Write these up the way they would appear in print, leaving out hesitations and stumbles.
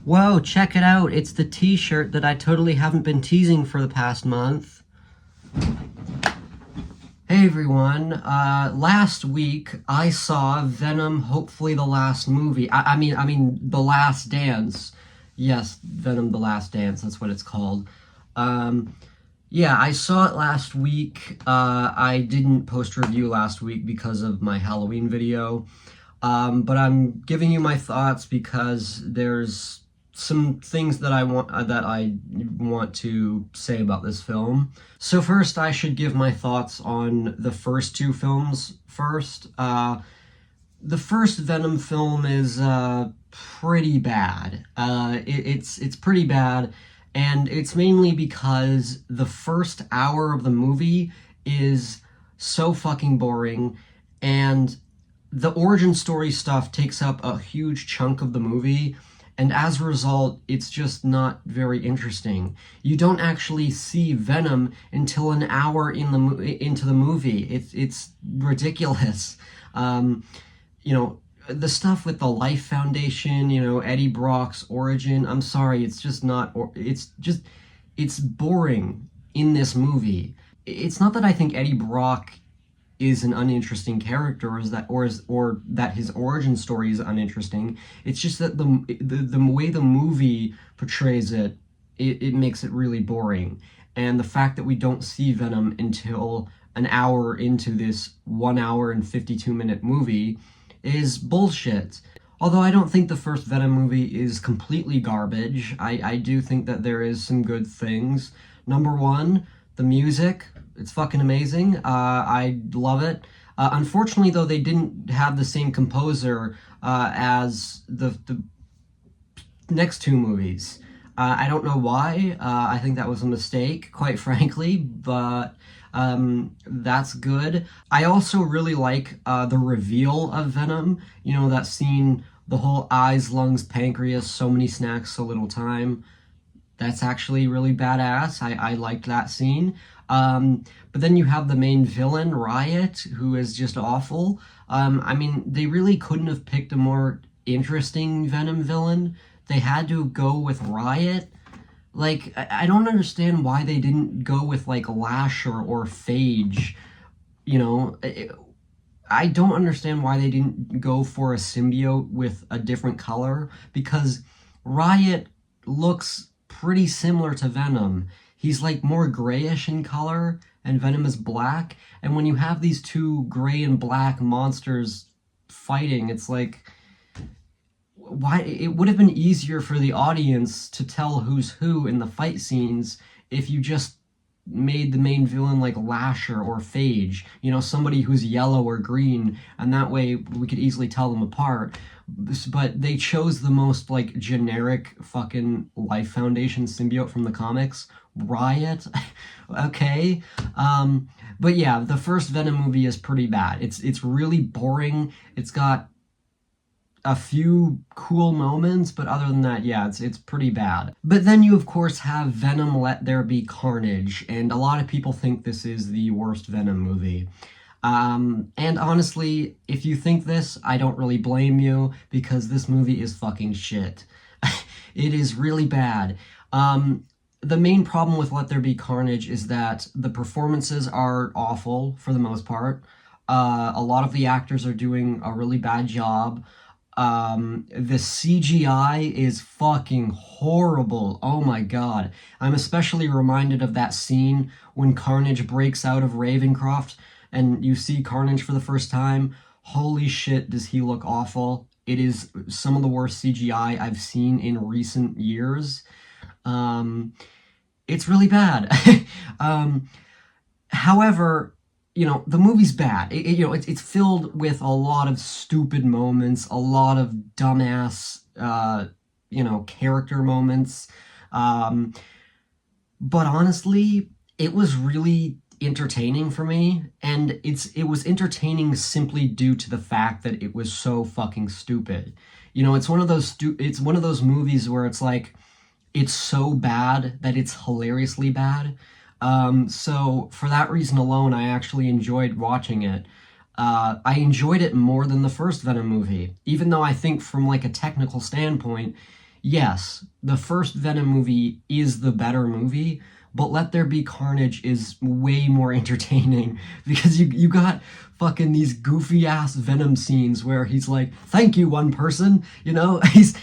Whoa, check it out. It's the t-shirt that I totally haven't been teasing for the past month. Hey everyone, last week I saw Venom, hopefully the last movie. I mean, The Last Dance. Yes, Venom, The Last Dance, that's what it's called. Um, yeah, I saw it last week. I didn't post a review last week because of my Halloween video. But I'm giving you my thoughts because there's some things that I want to say about this film. So first, I should give my thoughts on the first two films first. The first Venom film is pretty bad. It's pretty bad, and it's mainly because the first hour of the movie is so fucking boring, and the origin story stuff takes up a huge chunk of the movie, and as a result, it's just not very interesting. You don't actually see Venom until an hour into the movie. It's ridiculous. You know, the stuff with the Life Foundation, Eddie Brock's origin. I'm sorry, it's just not. It's boring in this movie. It's not that I think Eddie Brock is an uninteresting character, or that his origin story is uninteresting. It's just that the way the movie portrays it makes it really boring. And the fact that we don't see Venom until an hour into this 1 hour and 52-minute movie is bullshit. Although I don't think the first Venom movie is completely garbage, I do think that there is some good things. Number one, the music. It's fucking amazing. I love it. Unfortunately, though, they didn't have the same composer as the next two movies. I don't know why. I think that was a mistake, quite frankly, but that's good. I also really like the reveal of Venom. You know, that scene, the whole eyes, lungs, pancreas, so many snacks, so little time. That's actually really badass. I liked that scene. But then you have the main villain, Riot, who is just awful. I mean, they really couldn't have picked a more interesting Venom villain. They had to go with Riot. Like, I don't understand why they didn't go with, like, Lasher or Phage. You know, I don't understand why they didn't go for a symbiote with a different color, because Riot looks pretty similar to Venom. He's like more grayish in color, and Venom is black. And when you have these two gray and black monsters fighting, it's like, why? It would have been easier for the audience to tell who's who in the fight scenes if you just made the main villain like Lasher or Phage, somebody who's yellow or green, and that way we could easily tell them apart. But they chose the most like generic fucking Life Foundation symbiote from the comics, Riot. Okay. But yeah, the first Venom movie is pretty bad. It's really boring. It's got a few cool moments, but other than that, yeah, it's pretty bad. But then you, of course, have Venom There Be Carnage, and a lot of people think this is the worst Venom movie. And honestly, if you think this, I don't really blame you, because this movie is fucking shit. It is really bad. The main problem with Let There Be Carnage is that the performances are awful, for the most part. A lot of the actors are doing a really bad job. The CGI is fucking horrible. Oh my god. I'm especially reminded of that scene when Carnage breaks out of Ravencroft and you see Carnage for the first time. Holy shit, does he look awful. It is some of the worst CGI I've seen in recent years. It's really bad. However, the movie's bad. It's filled with a lot of stupid moments, a lot of dumbass, character moments. But honestly, it was really entertaining for me, and it was entertaining simply due to the fact that it was so fucking stupid. It's one of those movies where it's like, it's so bad that it's hilariously bad. So for that reason alone, I actually enjoyed watching it. I enjoyed it more than the first Venom movie, even though I think from like a technical standpoint, yes, the first Venom movie is the better movie, but Let There Be Carnage is way more entertaining because you got fucking these goofy ass Venom scenes where he's like, "Thank you, one person," you know. He's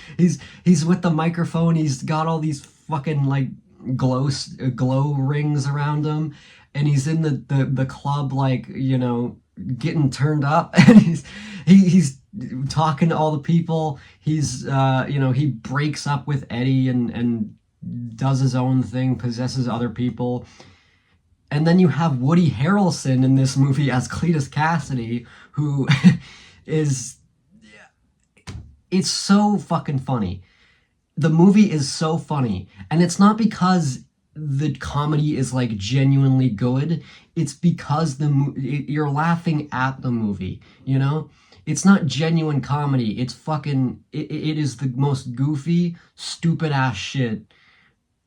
with the microphone. He's got all these fucking like glow rings around him, and he's in the club, like, you know, getting turned up, and he's talking to all the people. He's you know, he breaks up with Eddie and does his own thing, possesses other people. And then you have Woody Harrelson in this movie as Cletus Cassidy, who is, it's so fucking funny. The movie is so funny, and it's not because the comedy is like genuinely good. It's because you're laughing at the movie, you know? It's not genuine comedy. It's fucking, it is the most goofy, stupid ass shit.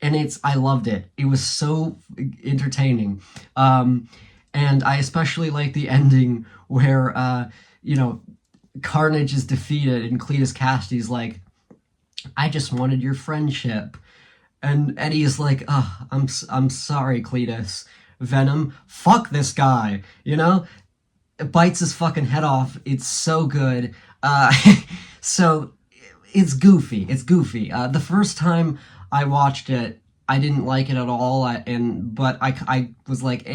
And I loved it. It was so entertaining. And I especially like the ending where, you know, Carnage is defeated and Cletus Cassidy's like, "I just wanted your friendship." And Eddie is like, "Oh, I'm sorry, Cletus." Venom, "Fuck this guy," you know? It bites his fucking head off. It's so good. So it's goofy. It's goofy. The first time I watched it, I didn't like it at all. But I was like,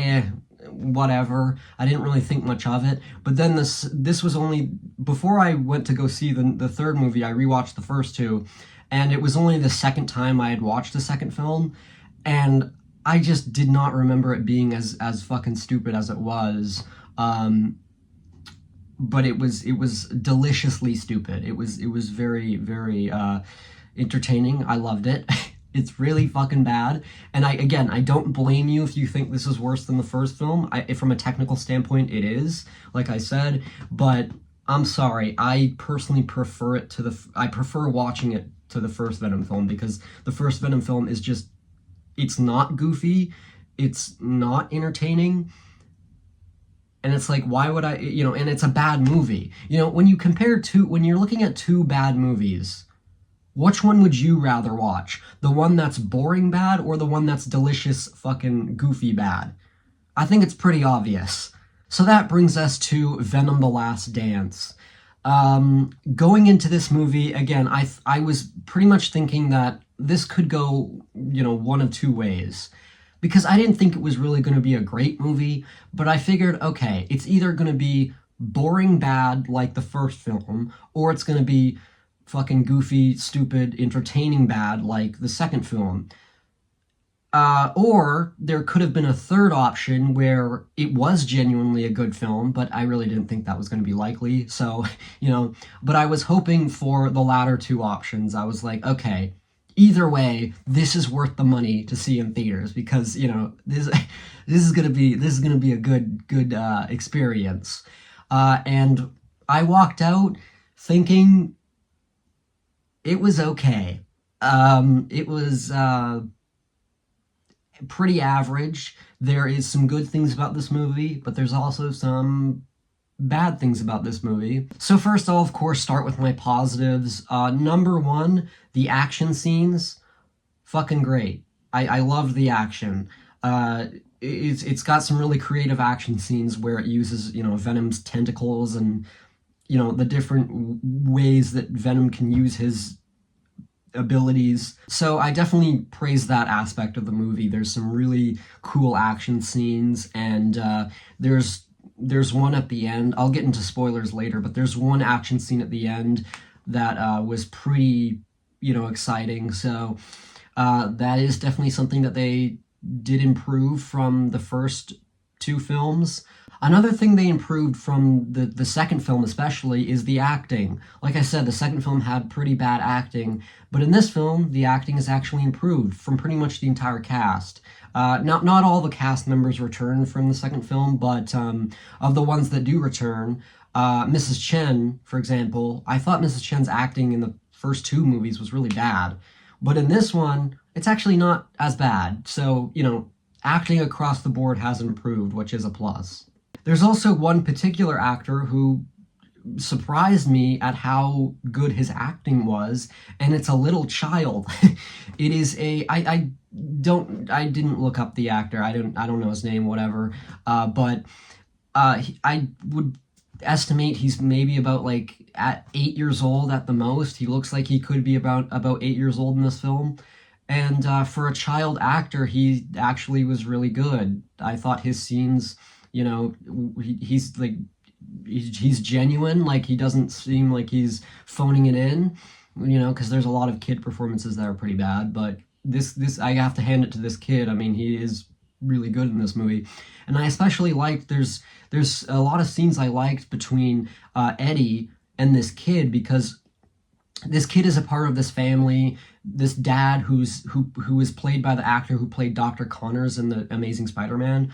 whatever. I didn't really think much of it. But then this was only before I went to go see the third movie. I rewatched the first two, and it was only the second time I had watched the second film, and I just did not remember it being as fucking stupid as it was. But it was deliciously stupid. It was very, very entertaining. I loved it. It's really fucking bad. And I don't blame you if you think this is worse than the first film. From a technical standpoint, it is, like I said, but I'm sorry. I personally prefer it I prefer watching it to the first Venom film, because the first Venom film is just, it's not goofy. It's not entertaining. And it's like, why would I, you know, and it's a bad movie. You know, when you're looking at two bad movies, which one would you rather watch? The one that's boring bad, or the one that's delicious fucking goofy bad? I think it's pretty obvious. So that brings us to Venom: The Last Dance. Going into this movie, again, I was pretty much thinking that this could go, you know, one of two ways. Because I didn't think it was really going to be a great movie, but I figured, okay, it's either going to be boring bad like the first film, or it's going to be fucking goofy, stupid, entertaining bad like the second film. Or there could have been a third option where it was genuinely a good film, but I really didn't think that was going to be likely. So, you know, but I was hoping for the latter two options. I was like, okay, either way, this is worth the money to see in theaters, because, you know, this is gonna be a good experience. And I walked out thinking it was okay. It was pretty average. There is some good things about this movie, but there's also some bad things about this movie. So first I'll, of course, start with my positives. Number one, the action scenes, fucking great. I loved the action. It's got some really creative action scenes where it uses, you know, Venom's tentacles and, you know, the different ways that Venom can use his abilities. So I definitely praise that aspect of the movie. There's some really cool action scenes, and there's one at the end. I'll get into spoilers later, but there's one action scene at the end that was pretty, you know, exciting. So that is definitely something that they did improve from the first two films. Another thing they improved from the second film especially is the acting. Like I said, the second film had pretty bad acting, but in this film, the acting is actually improved from pretty much the entire cast. Not all the cast members return from the second film, but of the ones that do return, Mrs. Chen, for example, I thought Mrs. Chen's acting in the first two movies was really bad, but in this one, it's actually not as bad. So, you know, acting across the board has improved, which is a plus. There's also one particular actor who surprised me at how good his acting was, and it's a little child. It is a I didn't look up the actor. I don't know his name, whatever. But I would estimate he's maybe about like at 8 years old at the most. He looks like he could be about 8 years old in this film. And for a child actor, he actually was really good. I thought his scenes, you know, he's like he's genuine. Like he doesn't seem like he's phoning it in, you know, because there's a lot of kid performances that are pretty bad. But this I have to hand it to this kid. I mean, he is really good in this movie, and I especially liked there's a lot of scenes I liked between Eddie and this kid, because this kid is a part of this family. This dad who is played by the actor who played Dr. Connors in the Amazing Spider-Man.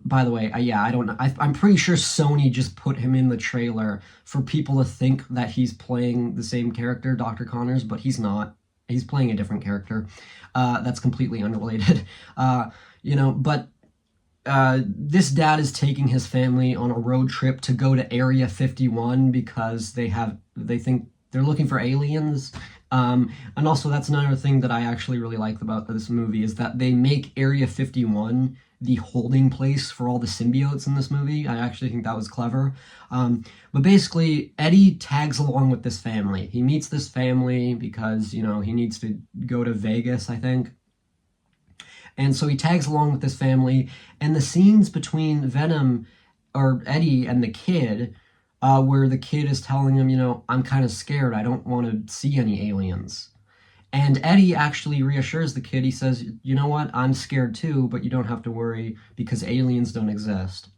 By the way, yeah, I don't know. I'm pretty sure Sony just put him in the trailer for people to think that he's playing the same character, Dr. Connors, but he's not. He's playing a different character. That's completely unrelated. You know, but this dad is taking his family on a road trip to go to Area 51 because they think they're looking for aliens. And also that's another thing that I actually really like about this movie, is that they make Area 51 the holding place for all the symbiotes in this movie. I actually think that was clever. But basically, Eddie tags along with this family. He meets this family because, you know, he needs to go to Vegas, I think. And so he tags along with this family, and the scenes between Venom, or Eddie, and the kid, where the kid is telling him, you know, I'm kind of scared, I don't want to see any aliens. And Eddie actually reassures the kid. He says, you know what, I'm scared too, but you don't have to worry because aliens don't exist.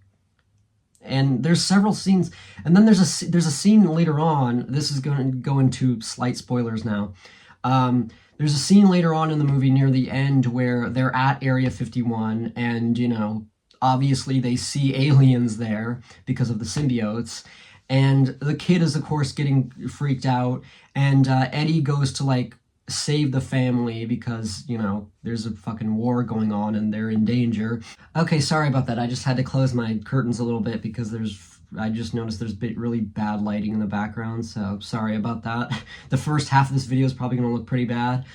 And there's several scenes, and then there's a scene later on. This is going to go into slight spoilers now. There's a scene later on in the movie near the end where they're at Area 51, and, you know, obviously they see aliens there because of the symbiotes, and the kid is, of course, getting freaked out, and Eddie goes to, like, save the family because, you know, there's a fucking war going on and they're in danger. Okay, sorry about that. I just had to close my curtains a little bit because I just noticed there's really bad lighting in the background, so sorry about that. The first half of this video is probably going to look pretty bad.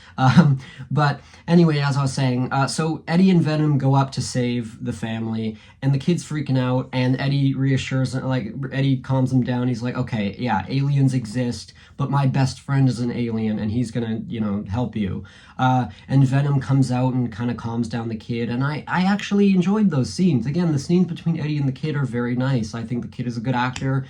But anyway, as I was saying, so Eddie and Venom go up to save the family, and the kid's freaking out, and Eddie reassures, like, Eddie calms him down. He's like, okay, yeah, aliens exist, but my best friend is an alien, and he's gonna, you know, help you. And Venom comes out and kind of calms down the kid, and I actually enjoyed those scenes. Again, the scenes between Eddie and the kid are very nice. I think the kid is a good actor.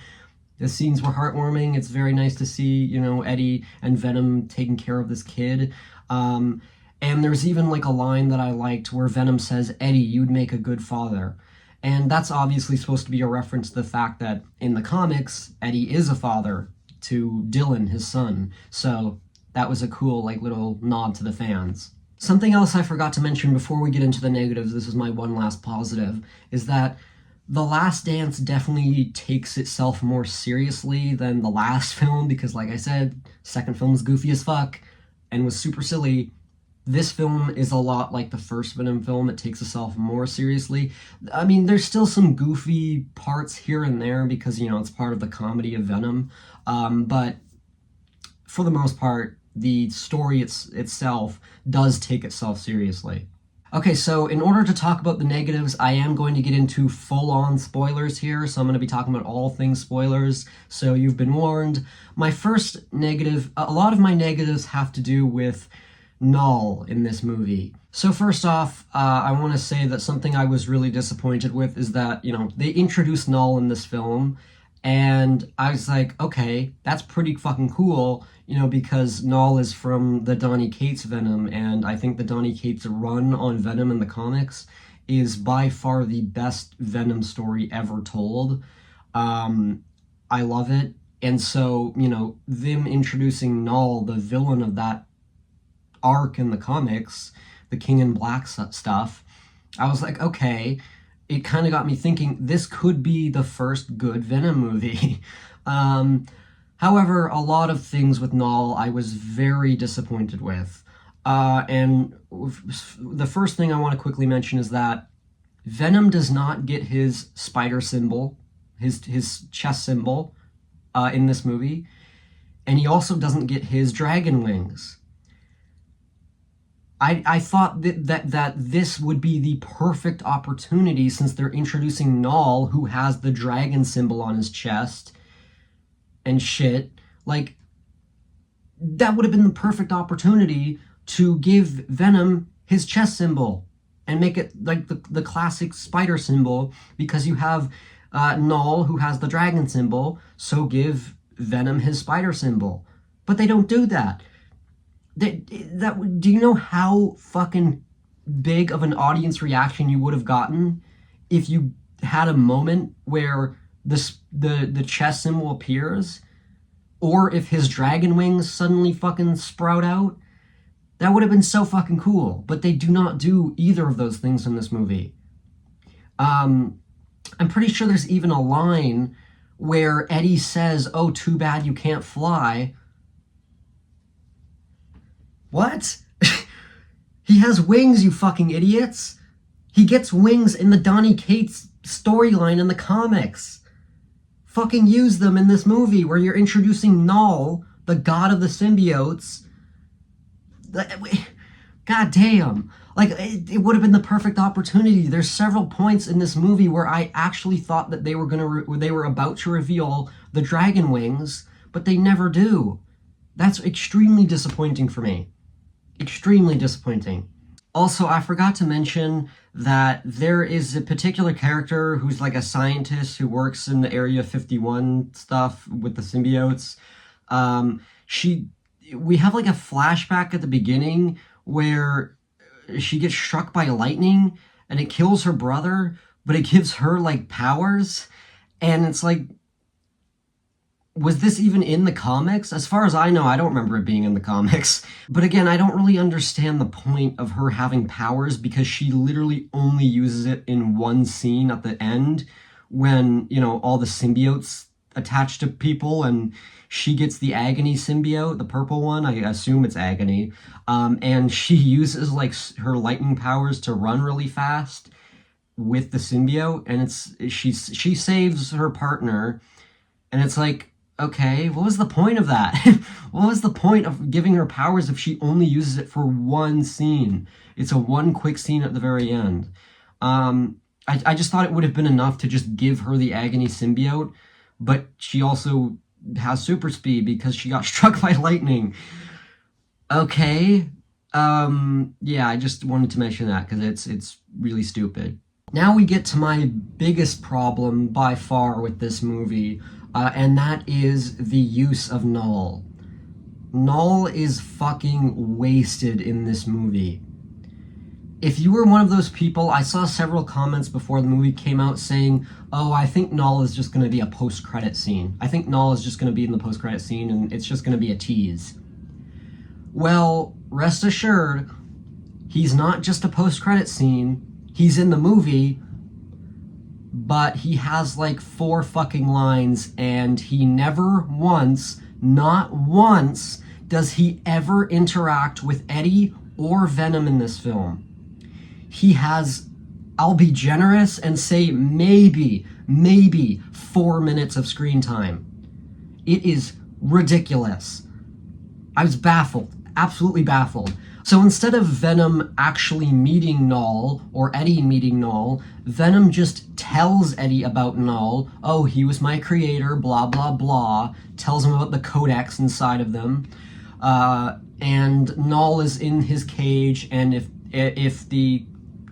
The scenes were heartwarming. It's very nice to see, you know, Eddie and Venom taking care of this kid. And there's even like a line that I liked where Venom says, Eddie, you'd make a good father. And that's obviously supposed to be a reference to the fact that in the comics, Eddie is a father to Dylan, his son. So that was a cool, like, little nod to the fans. Something else I forgot to mention before we get into the negatives, this is my one last positive, is that The Last Dance definitely takes itself more seriously than the last film, because, like I said, second film was goofy as fuck and was super silly. This film is a lot like the first Venom film. It takes itself more seriously. I mean, there's still some goofy parts here and there because, you know, it's part of the comedy of Venom. But for the most part, the story itself does take itself seriously. Okay, so in order to talk about the negatives, I am going to get into full-on spoilers here, so I'm going to be talking about all things spoilers, so you've been warned. My first negative, a lot of my negatives have to do with Knull in this movie. So first off, I want to say that something I was really disappointed with is that, you know, they introduced Knull in this film, and I was like, okay, that's pretty fucking cool, you know, because Knull is from the Donny Cates Venom, and I think the Donny Cates run on Venom in the comics is by far the best Venom story ever told. I love it, and so, you know, them introducing Knull, the villain of that arc in the comics, the King in Black stuff, I was like, okay, it kind of got me thinking this could be the first good Venom movie. However, a lot of things with Knull I was very disappointed with. And the first thing I want to quickly mention is that Venom does not get his spider symbol his chest symbol, in this movie, and he also doesn't get his dragon wings. I thought that this would be the perfect opportunity, since they're introducing Knull, who has the dragon symbol on his chest and shit. Like, that would have been the perfect opportunity to give Venom his chest symbol and make it like the classic spider symbol, because you have Knull, who has the dragon symbol, so give Venom his spider symbol. But they don't do that. Do you know how fucking big of an audience reaction you would have gotten if you had a moment where the chest symbol appears, or if his dragon wings suddenly fucking sprout out? That would have been so fucking cool. But they do not do either of those things in this movie. I'm pretty sure there's even a line where Eddie says, "Oh, too bad you can't fly." What? He has wings, you fucking idiots. He gets wings in the Donny Cates storyline in the comics. Fucking use them in this movie where you're introducing Knull, the god of the symbiotes. God damn. Like, it would have been the perfect opportunity. There's several points in this movie where I actually thought that they were about to reveal the dragon wings, but they never do. That's extremely disappointing for me. Extremely disappointing. Also, I forgot to mention that there is a particular character who's like a scientist who works in the Area 51 stuff with the symbiotes. We have like a flashback at the beginning where she gets struck by lightning and it kills her brother, but it gives her like powers. And it's like, was this even in the comics? As far as I know, I don't remember it being in the comics. But again, I don't really understand the point of her having powers, because she literally only uses it in one scene at the end when, you know, all the symbiotes attach to people and she gets the Agony symbiote, the purple one. I assume it's Agony. And she uses like her lightning powers to run really fast with the symbiote. And she saves her partner. And it's like, okay, what was the point of that? What was the point of giving her powers if she only uses it for one scene? It's a one quick scene at the very end. I just thought it would have been enough to just give her the Agony symbiote, but she also has super speed because she got struck by lightning. Okay. Yeah, I just wanted to mention that because it's really stupid. Now we get to my biggest problem by far with this movie, and that is the use of Knull. Knull is fucking wasted in this movie. If you were one of those people, I saw several comments before the movie came out saying, "Oh, I think Knull is just going to be a post-credit scene. I think Knull is just going to be in the post-credit scene and it's just going to be a tease." Well, rest assured, he's not just a post-credit scene. He's in the movie, but he has like 4 fucking lines, and he never once, not once, does he ever interact with Eddie or Venom in this film. He has, I'll be generous and say maybe 4 minutes of screen time. It is ridiculous. I was baffled, absolutely baffled. So instead of Venom actually meeting Knull, or Eddie meeting Knull, Venom just tells Eddie about Knull. Oh, he was my creator, blah, blah, blah. Tells him about the codex inside of them. And Knull is in his cage, and if the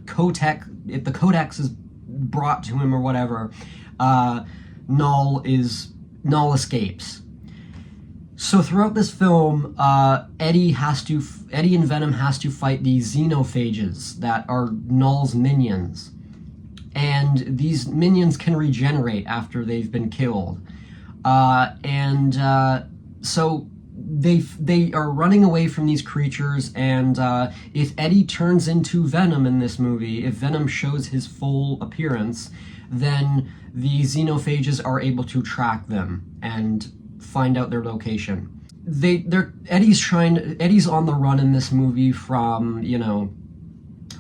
codex is brought to him or whatever, Knull escapes. So throughout this film, Eddie and Venom has to fight these xenophages that are Knull's minions, and these minions can regenerate after they've been killed, so they are running away from these creatures. And if Eddie turns into Venom in this movie, if Venom shows his full appearance, then the xenophages are able to track them and find out their location. Eddie's on the run in this movie from,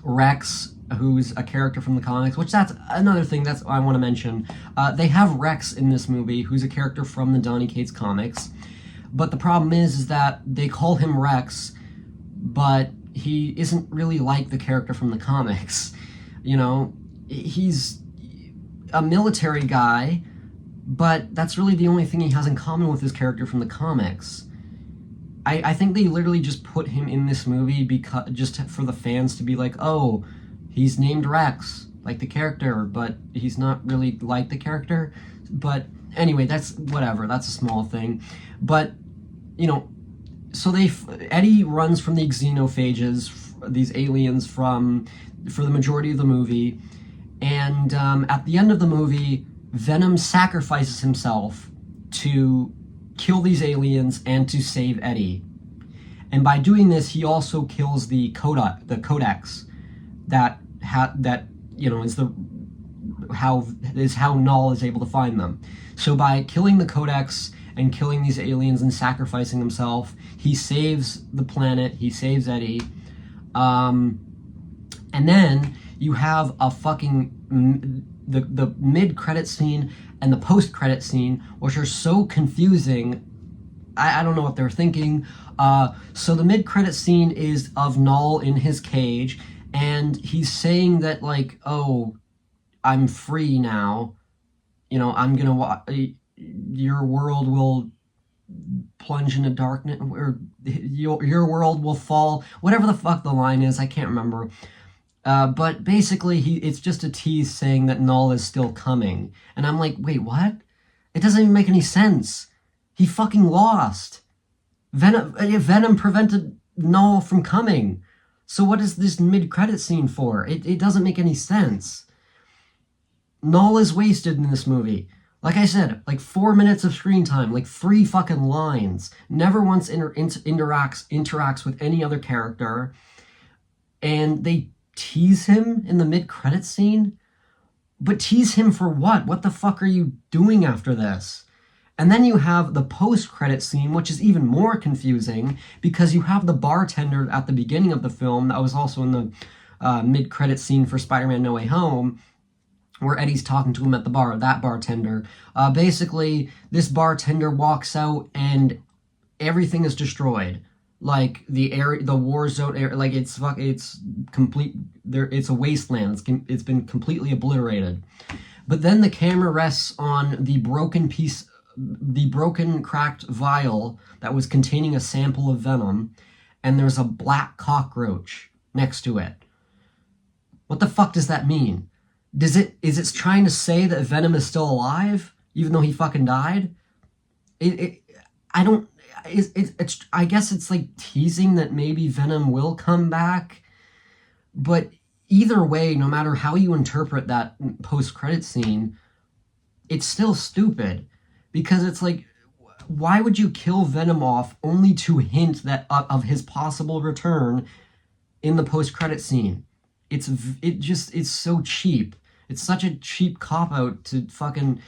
Rex, who's a character from the comics, which that's another thing that's I want to mention. They have Rex in this movie, who's a character from the Donny Cates comics. But the problem is that they call him Rex, but he isn't really like the character from the comics. You know, he's a military guy, but that's really the only thing he has in common with his character from the comics. I think they literally just put him in this movie because just for the fans to be like, oh, he's named Rex, like the character, but he's not really like the character. But anyway, that's whatever. That's a small thing. But, you know, so Eddie runs from the xenophages, these aliens for the majority of the movie. And at the end of the movie, Venom sacrifices himself to kill these aliens and to save Eddie. And by doing this, he also kills the codex that you know is how Knull is able to find them. So by killing the codex and killing these aliens and sacrificing himself, he saves the planet, he saves Eddie. And then you have a fucking the mid-credit scene and the post-credit scene, which are so confusing. I don't know what they're thinking. So the mid-credit scene is of Knull in his cage, and he's saying that, like, oh, I'm free now. You know, I'm gonna your world will plunge into darkness, or your world will fall. Whatever the fuck the line is, I can't remember. But basically, it's just a tease saying that Knull is still coming. And I'm like, wait, what? It doesn't even make any sense. He fucking lost. Venom prevented Knull from coming. So what is this mid-credit scene for? It doesn't make any sense. Knull is wasted in this movie. Like I said, like 4 minutes of screen time, like 3 fucking lines. Never once interacts with any other character. And they tease him in the mid-credit scene? But tease him for what? What the fuck are you doing after this? And then you have the post-credit scene, which is even more confusing, because you have the bartender at the beginning of the film that was also in the mid-credit scene for Spider-Man No Way Home, where Eddie's talking to him at the bar, that bartender. Basically, this bartender walks out and everything is destroyed. Like the war zone area, like it's complete. It's a wasteland. It's been completely obliterated. But then the camera rests on the broken cracked vial that was containing a sample of Venom, and there's a black cockroach next to it. What the fuck does that mean? Is it trying to say that Venom is still alive even though he fucking died? I guess it's like teasing that maybe Venom will come back, but either way, no matter how you interpret that post-credit scene, it's still stupid, because it's like, why would you kill Venom off only to hint that of his possible return in the post-credit scene? It's so cheap. It's such a cheap cop-out to fucking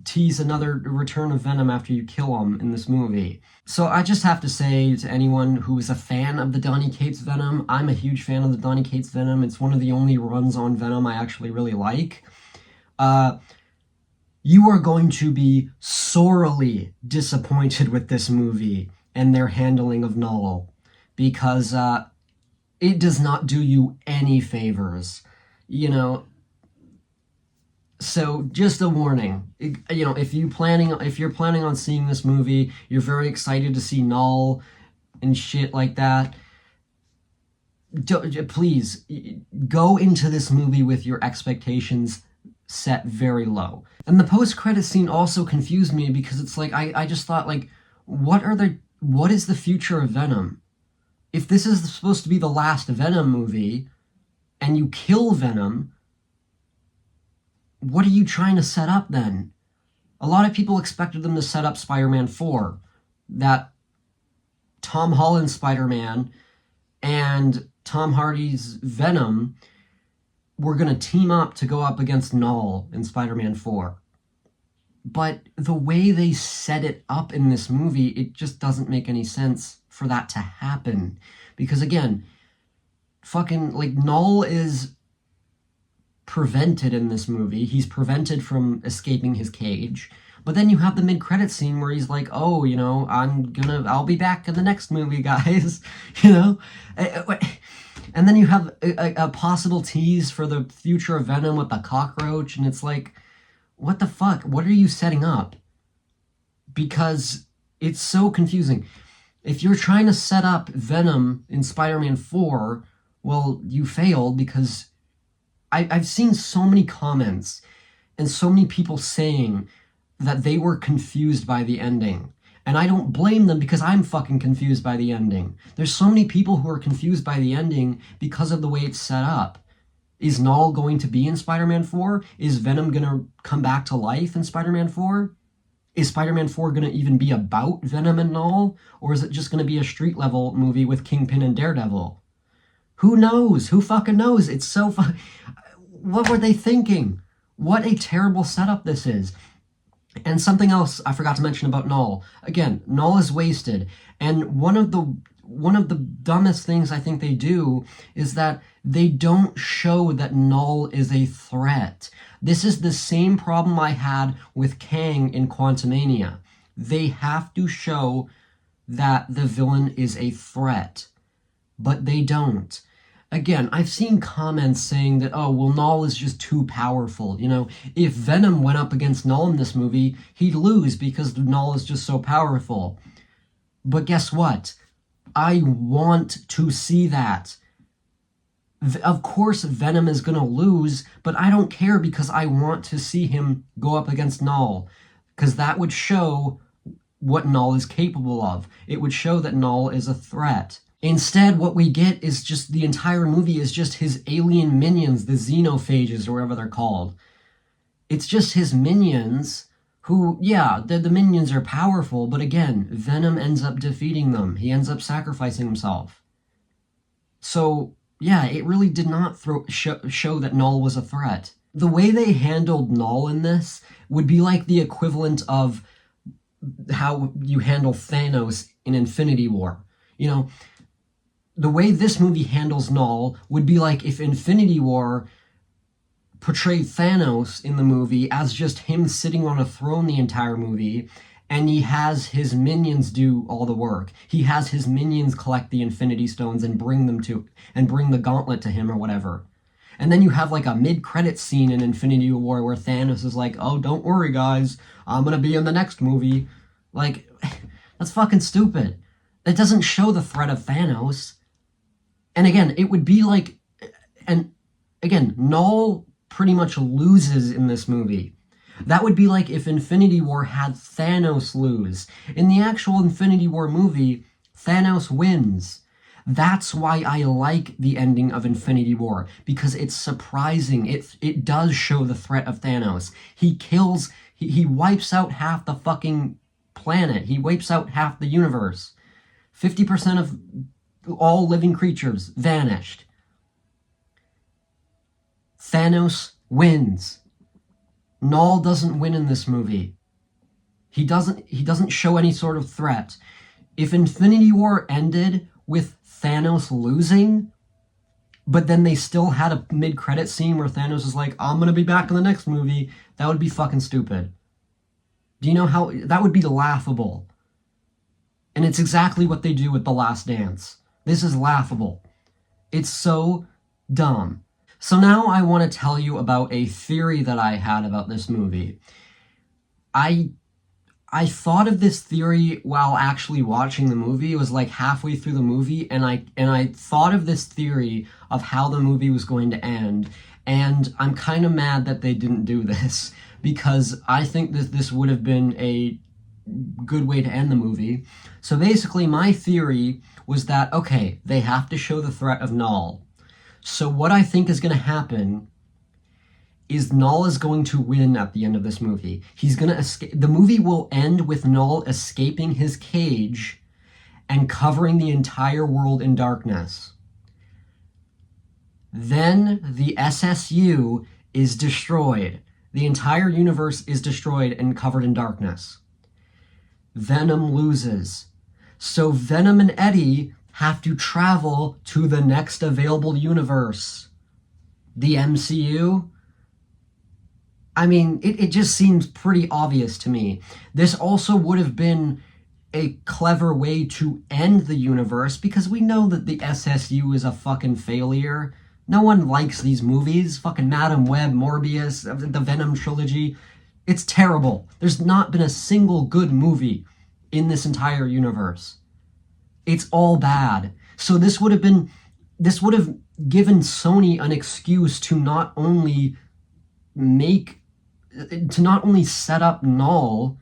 tease another return of Venom after you kill him in this movie. So I just have to say to anyone who is a fan of the Donny Cates Venom, I'm a huge fan of the Donny Cates Venom. It's one of the only runs on Venom I actually really like. You are going to be sorely disappointed with this movie and their handling of Knull, because it does not do you any favors, you know. So just a warning, you know, if you're planning on seeing this movie, you're very excited to see Knull and shit like that, please go into this movie with your expectations set very low. And the post-credit scene also confused me, because it's like, I just thought, like, what is the future of Venom? If this is supposed to be the last Venom movie, and you kill Venom, what are you trying to set up then? A lot of people expected them to set up Spider-Man 4, that Tom Holland's Spider-Man and Tom Hardy's Venom were going to team up to go up against Knull in Spider-Man 4. But the way they set it up in this movie, it just doesn't make any sense for that to happen. Because again, fucking, like, Knull is prevented in this movie. He's prevented from escaping his cage. But then you have the mid-credit scene where he's like, oh, you know, I'll be back in the next movie, guys. You know? And then you have a possible tease for the future of Venom with the cockroach, and it's like, what the fuck? What are you setting up? Because it's so confusing. If you're trying to set up Venom in Spider-Man 4, well, you failed, because I've seen so many comments and so many people saying that they were confused by the ending. And I don't blame them, because I'm fucking confused by the ending. There's so many people who are confused by the ending because of the way it's set up. Is Knull going to be in Spider-Man 4? Is Venom going to come back to life in Spider-Man 4? Is Spider-Man 4 going to even be about Venom and Knull? Or is it just going to be a street-level movie with Kingpin and Daredevil? Who knows? Who fucking knows? It's so What were they thinking? What a terrible setup this is. And something else I forgot to mention about Knull. Again, Knull is wasted. And one of the dumbest things I think they do is that they don't show that Knull is a threat. This is the same problem I had with Kang in Quantumania. They have to show that the villain is a threat, but they don't. Again, I've seen comments saying that, oh, well, Knull is just too powerful. You know, if Venom went up against Knull in this movie, he'd lose because Knull is just so powerful. But guess what? I want to see that. Of course, Venom is going to lose, but I don't care, because I want to see him go up against Knull, because that would show what Knull is capable of. It would show that Knull is a threat. Instead, what we get is just the entire movie is just his alien minions, the xenophages, or whatever they're called. It's just his minions who, yeah, the minions are powerful, but again, Venom ends up defeating them. He ends up sacrificing himself. So, yeah, it really did not show that Knull was a threat. The way they handled Knull in this would be like the equivalent of how you handle Thanos in Infinity War. You know, the way this movie handles Knull would be like if Infinity War portrayed Thanos in the movie as just him sitting on a throne the entire movie, and he has his minions do all the work. He has his minions collect the Infinity Stones and bring the gauntlet to him or whatever. And then you have like a mid-credit scene in Infinity War where Thanos is like, oh, don't worry, guys, I'm gonna be in the next movie. Like, that's fucking stupid. It doesn't show the threat of Thanos. And again, it would be like, and again, Knull pretty much loses in this movie. That would be like if Infinity War had Thanos lose. In the actual Infinity War movie, Thanos wins. That's why I like the ending of Infinity War, because it's surprising. It does show the threat of Thanos. He wipes out half the fucking planet. He wipes out half the universe. 50% of all living creatures vanished. Thanos wins. Knull doesn't win in this movie. He doesn't show any sort of threat. If Infinity War ended with Thanos losing, but then they still had a mid-credit scene where Thanos is like, I'm gonna be back in the next movie, that would be fucking stupid. Do you know how... That would be laughable. And it's exactly what they do with The Last Dance. This is laughable. It's so dumb. So now I want to tell you about a theory that I had about this movie. I thought of this theory while actually watching the movie. It was like halfway through the movie, and I thought of this theory of how the movie was going to end, and I'm kind of mad that they didn't do this, because I think that this would have been a good way to end the movie. So basically, my theory was that, okay, they have to show the threat of Knull. So what I think is going to happen is Knull is going to win at the end of this movie. He's going to escape. The movie will end with Knull escaping his cage and covering the entire world in darkness. Then the SSU is destroyed. The entire universe is destroyed and covered in darkness. Venom loses. So Venom and Eddie have to travel to the next available universe. The MCU, I mean, it just seems pretty obvious to me. This also would have been a clever way to end the universe, because we know that the SSU is a fucking failure. No one likes these movies. Fucking Madam Web, Morbius, the Venom trilogy. It's terrible. There's not been a single good movie in this entire universe. It's all bad. So this would have given Sony an excuse to not only set up Knull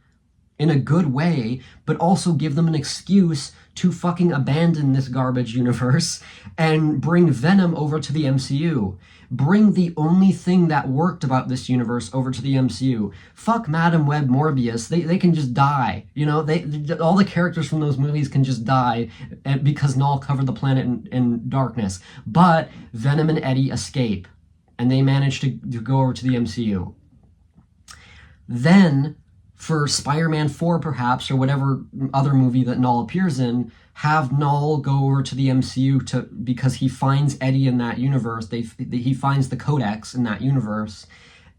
in a good way, but also give them an excuse to fucking abandon this garbage universe and bring Venom over to the MCU. Bring the only thing that worked about this universe over to the MCU. Fuck Madam Web, Morbius. They can just die. You know, all the characters from those movies can just die because Knull covered the planet in darkness. But Venom and Eddie escape, and they manage to go over to the MCU. Then, for Spider-Man 4 perhaps, or whatever other movie that Knull appears in, have Knull go over to the MCU because he finds Eddie in that universe. He finds the Codex in that universe.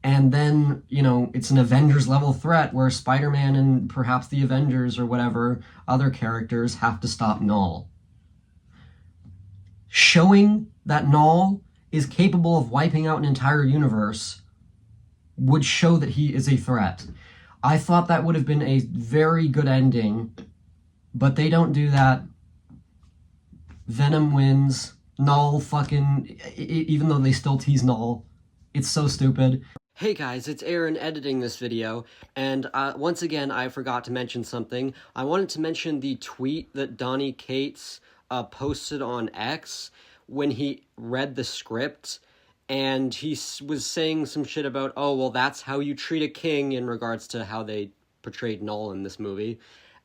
And then, you know, it's an Avengers level threat where Spider-Man and perhaps the Avengers or whatever other characters have to stop Knull. Showing that Knull is capable of wiping out an entire universe would show that he is a threat. I thought that would have been a very good ending, but they don't do that. Venom wins. Knull fucking... even though they still tease Knull. It's so stupid. Hey guys, it's Aaron editing this video, and once again I forgot to mention something. I wanted to mention the tweet that Donny Cates posted on X when he read the script. And he was saying some shit about, oh, well, that's how you treat a king, in regards to how they portrayed Knull in this movie.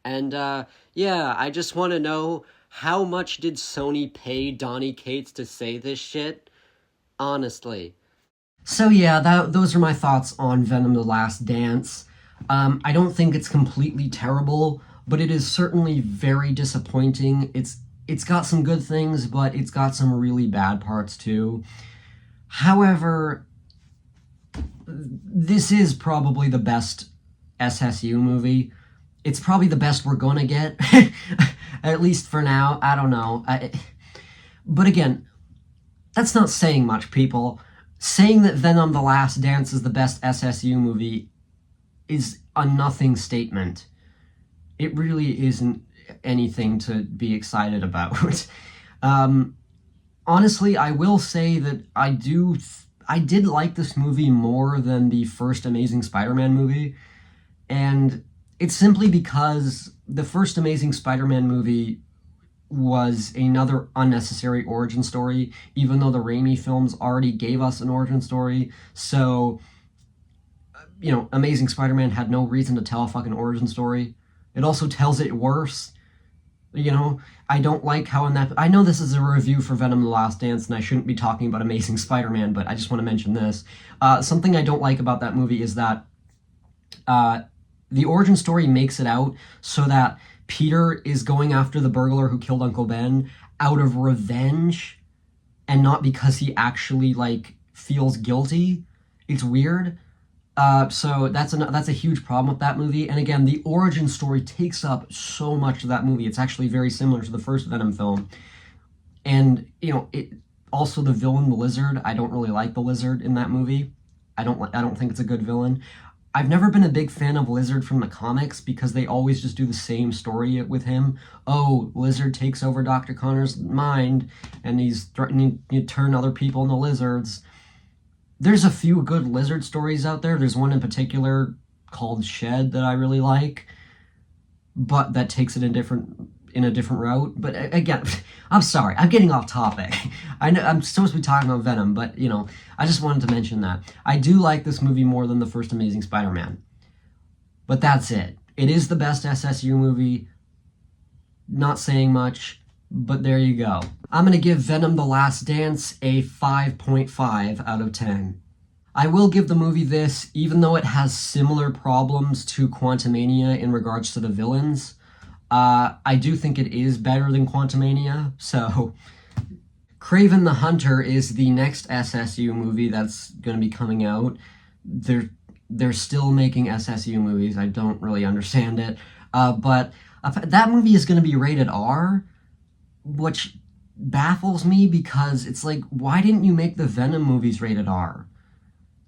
And, yeah, I just want to know, how much did Sony pay Donny Cates to say this shit? Honestly. So, yeah, those are my thoughts on Venom: The Last Dance. I don't think it's completely terrible, but it is certainly very disappointing. It's got some good things, but it's got some really bad parts, too. However, this is probably the best SSU movie. It's probably the best we're gonna get, at least for now. I don't know. But again, that's not saying much, people. Saying that Venom: The Last Dance is the best SSU movie is a nothing statement. It really isn't anything to be excited about. Honestly, I will say that I did like this movie more than the first Amazing Spider-Man movie, and it's simply because the first Amazing Spider-Man movie was another unnecessary origin story, even though the Raimi films already gave us an origin story. So, you know, Amazing Spider-Man had no reason to tell a fucking origin story. It also tells it worse. You know, I don't like how in that... I know this is a review for Venom: The Last Dance, and I shouldn't be talking about Amazing Spider-Man, but I just want to mention this. Something I don't like about that movie is that the origin story makes it out so that Peter is going after the burglar who killed Uncle Ben out of revenge, and not because he actually, like, feels guilty. It's weird. So that's a huge problem with that movie. And again, the origin story takes up so much of that movie. It's actually very similar to the first Venom film. And, you know, also the villain, the Lizard, I don't really like the Lizard in that movie. I don't think it's a good villain. I've never been a big fan of Lizard from the comics because they always just do the same story with him. Oh, Lizard takes over Dr. Connor's mind, and he's threatening to turn other people into lizards. There's a few good Lizard stories out there. There's one in particular called Shed that I really like, but that takes it in a different route. But again, I'm sorry, I'm getting off topic. I know I'm supposed to be talking about Venom, but, you know, I just wanted to mention that. I do like this movie more than the first Amazing Spider-Man. But that's it. It is the best SSU movie. Not saying much, but there you go. I'm going to give Venom: The Last Dance a 5.5 out of 10. I will give the movie this, even though it has similar problems to Quantumania in regards to the villains. I do think it is better than Quantumania, so... Kraven the Hunter is the next SSU movie that's going to be coming out. they're still making SSU movies. I don't really understand it. But that movie is going to be rated R, which baffles me because it's like, why didn't you make the Venom movies rated R?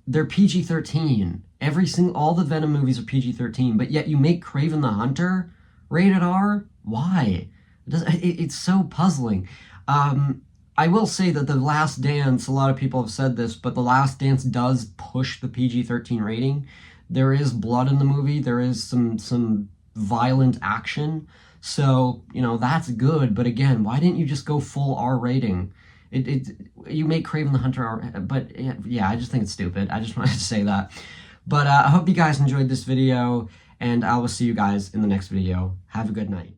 They're PG-13. All the Venom movies are PG-13, but yet you make Kraven the Hunter rated R? Why? It's so puzzling. I will say that The Last Dance, a lot of people have said this, but The Last Dance does push the PG-13 rating. There is blood in the movie. There is some violent action. So, that's good. But again, why didn't you just go full R rating? You make Kraven the Hunter R, but yeah, I just think it's stupid. I just wanted to say that. But I hope you guys enjoyed this video, and I will see you guys in the next video. Have a good night.